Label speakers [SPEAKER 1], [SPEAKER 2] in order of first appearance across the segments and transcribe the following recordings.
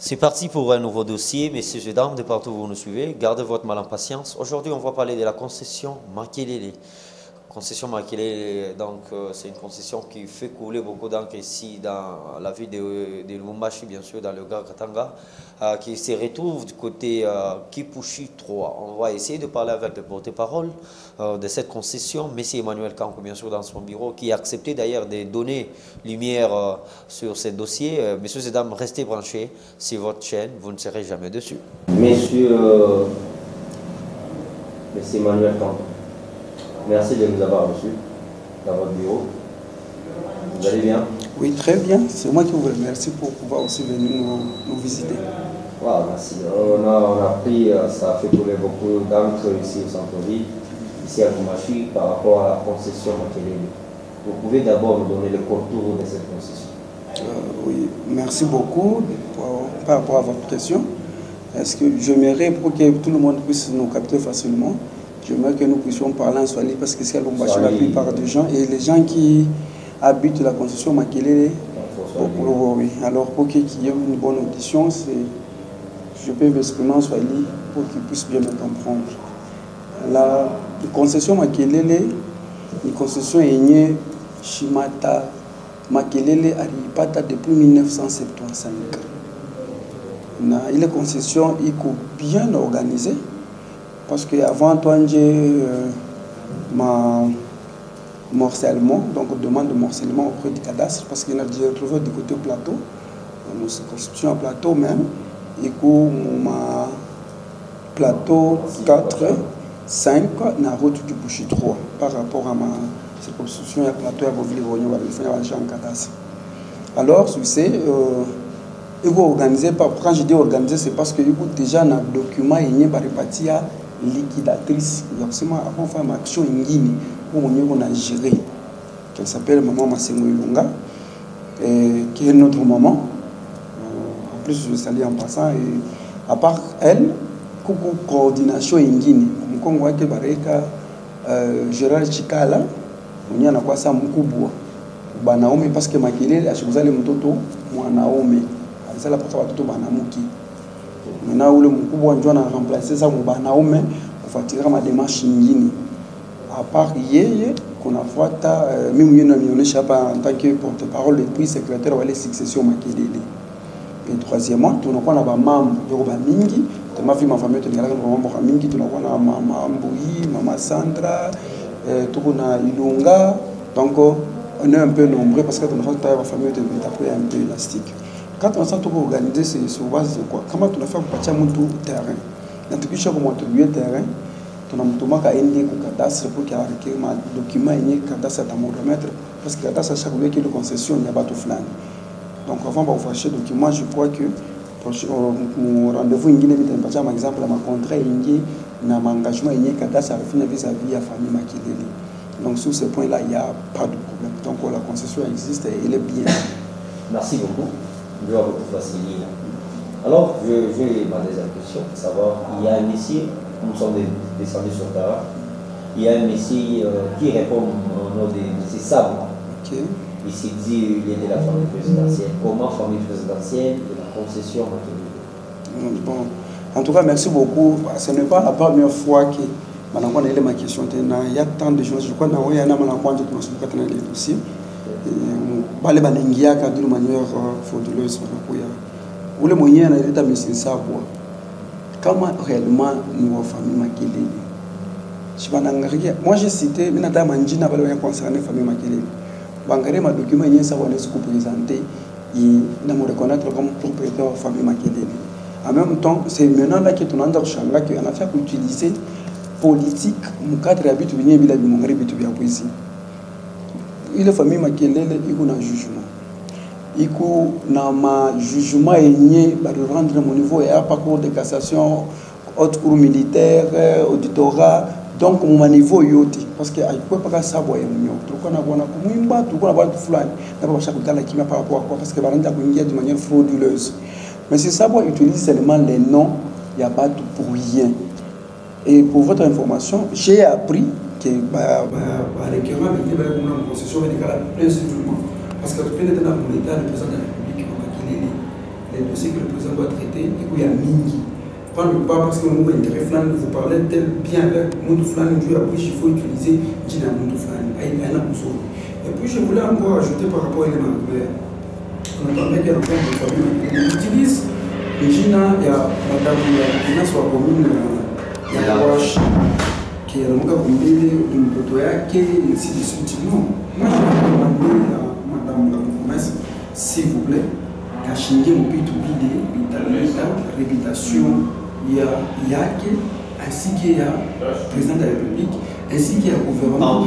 [SPEAKER 1] C'est parti pour un nouveau dossier, messieurs et dames, de partout où vous nous suivez. Gardez votre mal en patience. Aujourd'hui, on va parler de la concession Makelele. Concession Makelele, donc c'est une concession qui fait couler beaucoup d'encre ici dans la ville de Lubumbashi, bien sûr, dans le Grand Katanga, qui se retrouve du côté Kipushi 3. On va essayer de parler avec le porte-parole de cette concession, M. Emmanuel Kanko, bien sûr, dans son bureau, qui a accepté d'ailleurs de donner lumière sur ce dossier. Messieurs et dames, restez branchés sur votre chaîne, vous ne serez jamais dessus. Monsieur Emmanuel Kanko, merci de nous avoir reçus dans votre bureau. Vous allez bien?
[SPEAKER 2] Oui, très bien. C'est moi qui vous remercie pour pouvoir aussi venir nous visiter.
[SPEAKER 1] Wow, merci. On a pris, ça a fait couler beaucoup d'encre ici au centre-ville, ici à Lubumbashi, par rapport à la concession Makelele. Vous pouvez d'abord nous donner le contour de cette concession?
[SPEAKER 2] Oui, merci beaucoup par rapport à votre question. Est-ce que j'aimerais, pour que tout le monde puisse nous capter facilement, j'aimerais que nous puissions parler en Swahili parce que c'est à Lubumbashi la plupart des gens et les gens qui habitent la concession Makelele. Oui. Alors pour qu'il y ait une bonne audition, je peux m'exprimer en Swahili pour qu'ils puissent bien me comprendre. La concession Makelele, une concession est née Shimata Makelele Aripata depuis 1975. Il est concession bien organisée. Parce qu'avant, j'ai ma morcellement, donc demande de morcellement auprès du cadastre, parce qu'il a dû retrouver du côté plateau, nos circonscriptions à plateau même, et que ma plateau 4, 5, na route du Bouchi 3, par rapport à ma circonscription à plateau à Bovili, cadastre. Alors, tu sais, il faut organiser, quand je dis organiser, c'est parce qu'il y a déjà un document qui est réparti à liquidatrice. Il y a aussi une action où on a géré, qui s'appelle Maman Massengo Ilunga, qui est notre maman. En plus, je salue en passant. Et à part elle, coucou coordination ingini. Comme on voit que Gérard Chikala, on y a quoi ça mukubwa. Banaome parce que Makelele a choisi le mototo Naomi. C'est la porte de Banamuki. Maintenant, où le mukubwa on a remplacé ça mon Banaome pour faire ma démarche ingini. À part hier, qu'on a fait, même en tant que porte-parole et puis secrétaire de la succession Makelele. Et troisièmement, tout le monde a des membres de Mingi. Ma fille, ma famille, tout le monde a Mingi. Tout le monde a Maman Mboui, Maman Sandra, tout le monde a Ilunga. Donc, on est un peu nombreux parce que dans notre famille, on est un peu élastique. Quand on s'est organisé, c'est sur base de quoi? Comment on a fait pour partir mon terrain? Dans tout cas, comment on a terrain? On a un cadastre pour qu'il y ait un document et un cadastre à thermomètre parce que cadastre à chaque fois qu'il y a une concession, il n'y a pas de flanc. Donc avant de faire ce document, je crois que mon rendez-vous par exemple, ma contrat mon engagement est cadastre vis-à-vis de la famille Makelele. Donc sur ce point-là, il n'y a pas de problème. Donc la concession existe et elle est bien.
[SPEAKER 1] Merci beaucoup. Je vais vous faciliter. Alors, je vais ma deuxième question, savoir, il y a un monsieur, nous sommes descendus sur terrain, il y a un monsieur qui répond au nom de M. Sabo.
[SPEAKER 2] Okay.
[SPEAKER 1] Il s'est dit il est de la famille présidentielle. Comment famille présidentielle de la concession Makelele?
[SPEAKER 2] Bon, en tout cas, merci beaucoup. Ce n'est pas la première fois que on a ma question. Il y a tant de choses. Je crois qu'il y a un dossier. Les banengia d'une manière frauduleuse. Où les moyens ont été mis en savoir comment réellement nous famille Makelele. Moi j'ai cité, mais n'a manjina pas concerné famille Makelele. Bangaré ma document y est présenté et nous reconnaître comme propriétaire de famille Makelele. En même temps, c'est maintenant là que tu as changé qu'on a fait utiliser politique mu cadre habitué bien bila bimongari bitu bya poésie. Il famille Makelele il y a un jugement. Il y a un jugement qui rendre mon niveau et à parcours de cassation, haute cour militaire, auditorat. Donc mon niveau yoti parce que il peut pas savoir yo. Tout qu'on a bon kumimba, tout qu'on a bon fulani. D'abord chaque gala qui m'a par rapport à quoi parce que baranda kuingia de manière frauduleuse. Mais si savoir utilise seulement les noms, il y a pas tout pour rien. Et pour votre information, j'ai appris que récurrent il y a une concession médicale plein simplement parce que le président de l'État, le président de la République, les dossiers que le président doit traiter, et qu'il y a Mingi. Pas parce que vous parlez tel bien avec Moudou Flan, après il faut utiliser Gina Moudou Flan. Et puis je voulais encore ajouter par rapport à l'élément ouvert. On entendait qu'il y a encore une famille. On utilise Gina, il y a madame, il y a sur la commune, il y a la roche, qui est le monde comme une potoya, qui est ainsi de suite. Non, moi je vais demander à madame la promesse, s'il vous plaît, qu'à changer au P2B la réputation, il y a ainsi qu'il y a le président de la République, ainsi qu'il y a le gouvernement.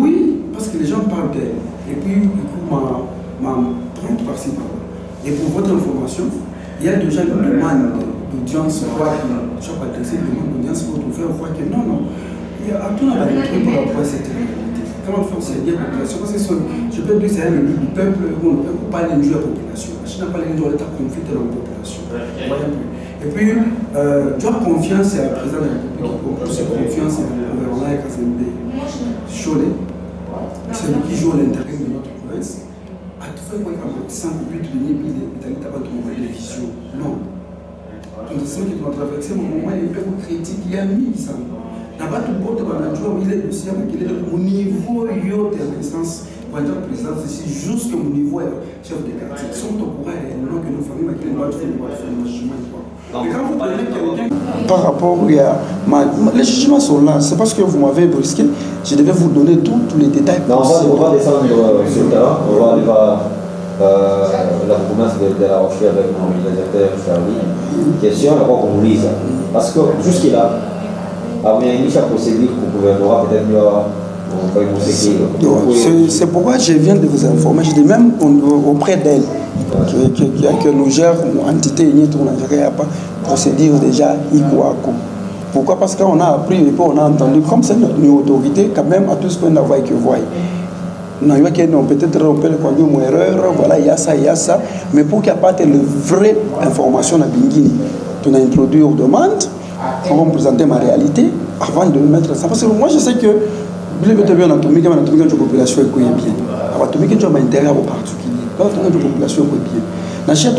[SPEAKER 2] Oui, parce que les gens parlent d'elle. Et puis, du coup, ma prendre par-ci par-là. Et pour votre information, il y a déjà une demande d'audience, je crois adresser une demande d'audience pour trouver, on voit que non. Il y a tout un truc par rapport à cette réalité. Comment faire c'est bien la population? Parce que je peux dire que c'est un élu du peuple, on ne peut pas l'induire à la population. La Chine n'a pas l'induire à l'État conflit dans la population. Et puis, tu as confiance à la présidente de la République, plus confiance à Roland Kazembe Cholé, celui qui joue à l'intérieur de notre province. À tout faire, sans but de venir, il est avant de m'envoyer des visions. Non. Donc, c'est ce qui doit traverser mon moment, il peut être critique, il y a mis ça. Là-bas, tout le monde il est aussi au niveau de l'instance, pour être président, c'est juste que mon niveau est chef de quartier. Si on te pourrait, non, que nos familles, qui doivent faire le jugement. Mais quand vous prenez quelqu'un. Par rapport à. Les jugements sont là, c'est parce que vous m'avez brisqué, je devais vous donner tous les détails.
[SPEAKER 1] Non, on va descendre sur le terrain, on va aller voir la promesse de la recherche avec mon réalisateur Charlie. Question, il faut qu'on vous lise. Parce que jusque-là, il y a une procédure pour le gouvernement, peut-être
[SPEAKER 2] c'est pourquoi je viens de vous informer, je dis même auprès d'elle, que nous gère une entité, il n'y a pas procédure déjà Ikuako. Pourquoi? Parce qu'on a appris et puis on a entendu, comme c'est notre autorité, quand même à tout ce qu'on a vu que vous voyez. Peut-être on peut le conduire une erreur, voilà, il y a ça, mais pour qu'il n'y ait pas de vraie information à Bingini, on a introduit aux demandes. On va me présenter ma réalité avant de mettre ça. Parce que moi je sais que la population est bien. La population est intérêt au particulier. La population est bien. Parce que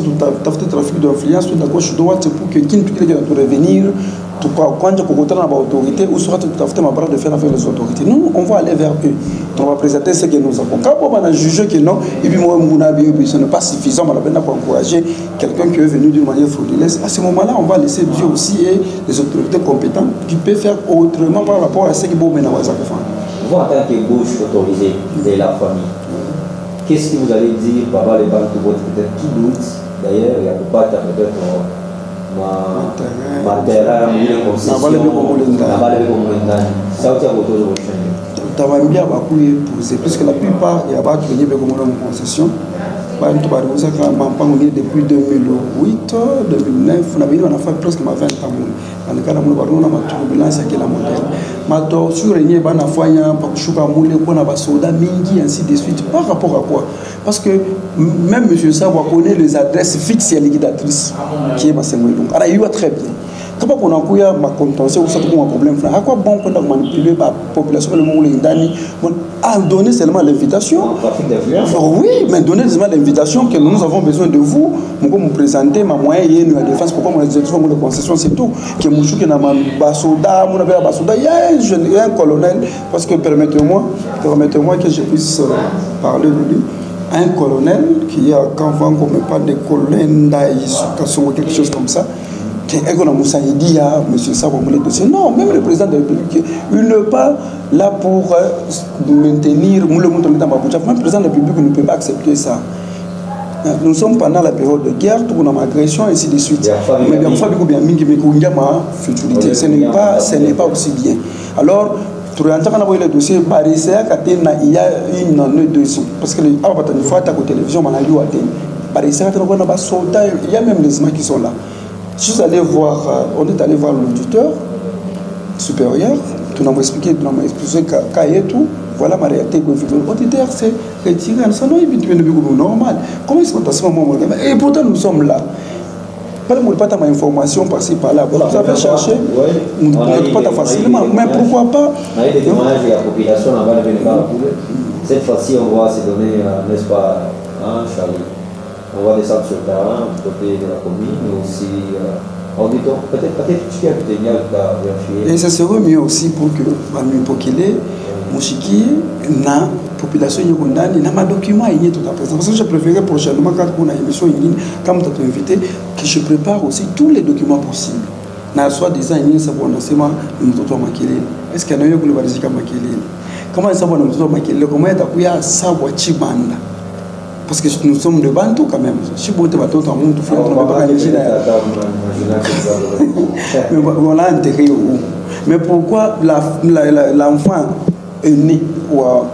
[SPEAKER 2] tu as fait trafic d'influence de gauche droite pour que qui ne puisse revenir. Quand tu as l'autorité, ou soit tu as fait ma part de faire avec les autorités. Nous, on va aller vers eux. On va présenter ce que nous avons. Quand on a jugé que non, et puis moi, ce n'est pas suffisant pour encourager quelqu'un qui est venu d'une manière frauduleuse. À ce moment-là, on va laisser Dieu aussi et les autorités compétentes qui peuvent faire autrement par rapport à ce qui est bon.
[SPEAKER 1] Vous, en tant que bouche autorisée de la famille, qu'est-ce que vous allez dire par les banques de votre peut-être qui doute? D'ailleurs, il y a pas peut-être ma terre, ma concession, ça aussi a votre
[SPEAKER 2] Tabambia Bakouye posé, puisque la plupart il y a pas de concession. Depuis 2008, 2009, on a fait presque 20 ans. Dans le cas de la turbulence, qui est la modèle. Maintenant, sur les niveaux, on a fait un soldat mingi, ainsi de suite. Par rapport à quoi? Parce que même M. Savoie connaît les adresses fixes et liquidatrices qui est Massenoué. Alors, il y a très bien. Quand on a ma contentieux ou ça un problème, à quoi bon qu'on a manipulé la population le monde à donner seulement l'invitation? Oui, mais donner seulement l'invitation que nous avons besoin de vous. Pour vous présenter ma moyen et la défense, pourquoi on a dit que concession, c'est tout. Que Mouchou qui n'a pas basoda, il y a un colonel, parce que permettez-moi que je puisse parler de lui. Un colonel qui a, quand on me parle de colonel ou quelque chose comme ça, non, même le président de la République, il n'est pas là pour maintenir le monde dans ma bouche. Même le président de la République ne peut pas accepter ça. Nous sommes pendant la période de guerre, tout le monde a agression, et ainsi de suite. Mais bien, futurité, ce n'est pas aussi bien. Alors, pour entrer le dossier, il y a une année de parce que les fois à la télévision, il y a même les images qui sont là. Je suis allé voir, on est allé voir l'auditeur supérieur, tu m'as expliqué tout, voilà ma réalité. L'auditeur c'est retiré, ça n'est normal. Comment est-ce qu'on a ce moment? Et pourtant nous sommes là. Pas de information par-ci par-là. Vous avez cherché, vous ne pouvez pas facilement, mais pourquoi pas?
[SPEAKER 1] La population, cette fois-ci, on va se donner, n'est-ce pas, hein, Charlie. On va descendre sur le terrain, du côté de la commune, mais aussi en disant peut-être tu as peut-être bien vérifié.
[SPEAKER 2] Et ça serait mieux aussi pour que Pokélé, Mouchiki, na population yondani, na ma document y est tout à présent. Parce que je préférais prochainement quand on a une émission quand tu as invité, que je prépare aussi tous les documents possibles. Na soit disant il y a ça bon enseignement nous tout Makélé. Est-ce qu'il y a eu que le Barisika Makélé? Comment ça va nous tout Makélé? Comment est-ce qu'il y a ça Wachibanda? Parce que nous sommes de Bantou quand même. Si vous êtes Bantou, tout le monde fait mais voilà intérêt où. Mais pourquoi l'enfant est né ou a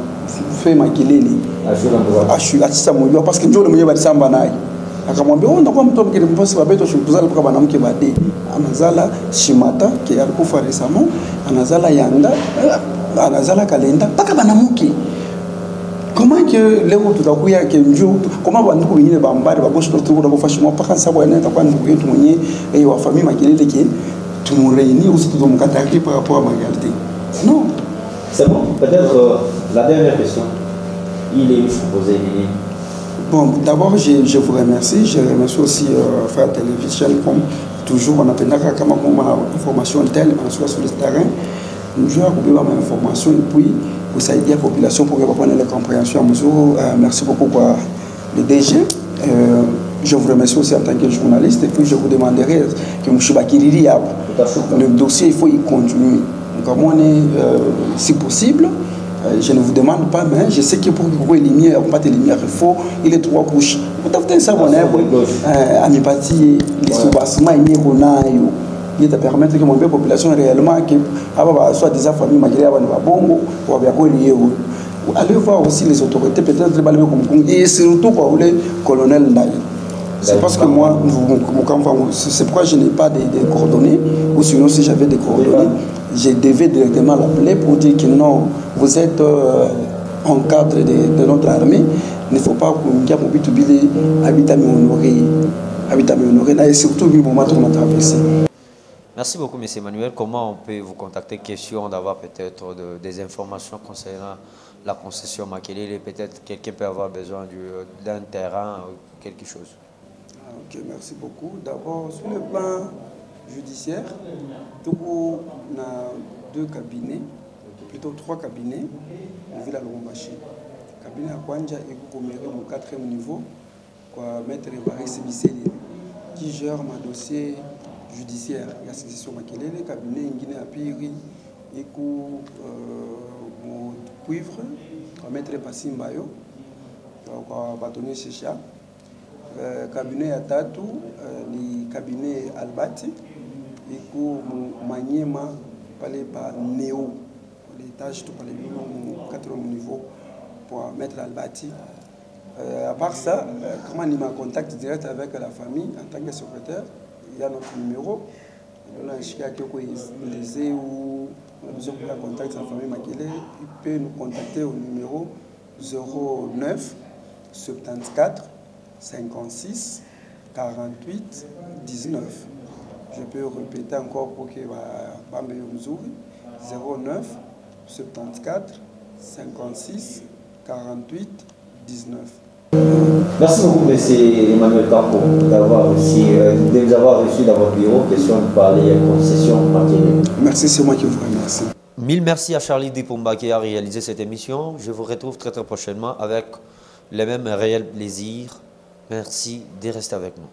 [SPEAKER 2] fait Makélé? Parce que Dieu le meilleur va s'en aller. Akamwambia on ndakuwa mtu mkile mposi babeto shukuzala kwa mwanamke bade anazala Shimata qui alikufa récemment anazala Yanda anazala Kalenda paka banamuke. Comment que leo tutakuya ke njoo comment banduku wengine bambari bagoshi tuko kufashimwa paka sababu anaenda kwa ndugu yetu mwenye wa famille Makelele ke tumureuni aussi tutomkataki par rapport à ma réalité. Non.
[SPEAKER 1] C'est bon. Peut-être la dernière question. Il est posé.
[SPEAKER 2] Bon, d'abord, je vous remercie. Je remercie aussi Frère Télévision, comme toujours, on a tenu à faire information telle, on soit sur le terrain. Nous jouons à couper ma information et puis vous aider la population pour prendre la compréhension à mesure. Merci beaucoup pour le DG. Je vous remercie aussi en tant que journaliste et puis je vous demanderai que M. Bakiriri, le dossier, il faut y continuer. Donc, on est, si possible, je ne vous demande pas, mais je sais que pour que vous voyez les lumières, pas de lumière, il est trois couches. Vous avez ça, on a à mes parties, les sous-bassements, il te permettre que mon population réellement, que soit des familles malgré bongo, ou bien allez voir aussi les autorités, peut-être et surtout pour le colonel Ndaï. C'est parce que moi, c'est pourquoi je n'ai pas de coordonnées, ou sinon si j'avais des coordonnées, je devais directement l'appeler pour dire que non, vous êtes en cadre de notre armée, il ne faut pas qu'on habitat me honorer, et surtout du moment où on a traversé.
[SPEAKER 1] Merci beaucoup, M. Emmanuel. Comment on peut vous contacter? Question d'avoir peut-être des informations concernant la concession Makelele. Peut-être quelqu'un peut avoir besoin d'un terrain ou quelque chose.
[SPEAKER 2] Ok, merci beaucoup. D'abord, sur le plan judiciaire, Togo a deux cabinets, plutôt trois cabinets, au village de Lombashi. Le cabinet à Kwanja est comméré au 4e niveau, maître Baris Bisseli, qui gère ma dossier judiciaire. Il y a sécession Makelele, le cabinet Nguine à Piri, et mon cuivre, maître Passimbayo, bâtonnier Checha. Cabinet à Tatu, le cabinet Albati, et pour Maniema, parler par Néo, les tâches, tout parler au 4e niveau pour mettre Albati. À part ça, comment il m'a contact direct avec la famille en tant que secrétaire, il y a notre numéro. Là, je suis à Kyoko, les ou on a besoin de contacter la famille Makelele, il peut nous contacter au numéro 09 74 56 48 19. Je peux répéter encore pour que Bambe Mzouri 09 74 56 48 19.
[SPEAKER 1] Merci beaucoup, M. Emmanuel Carpo, de nous avoir reçu dans votre bureau. Question de parler concession Makelele.
[SPEAKER 2] Merci, c'est moi qui vous remercie.
[SPEAKER 1] Mille merci à Charlie Dipomba qui a réalisé cette émission. Je vous retrouve très prochainement avec le même réel plaisir. Merci de rester avec nous.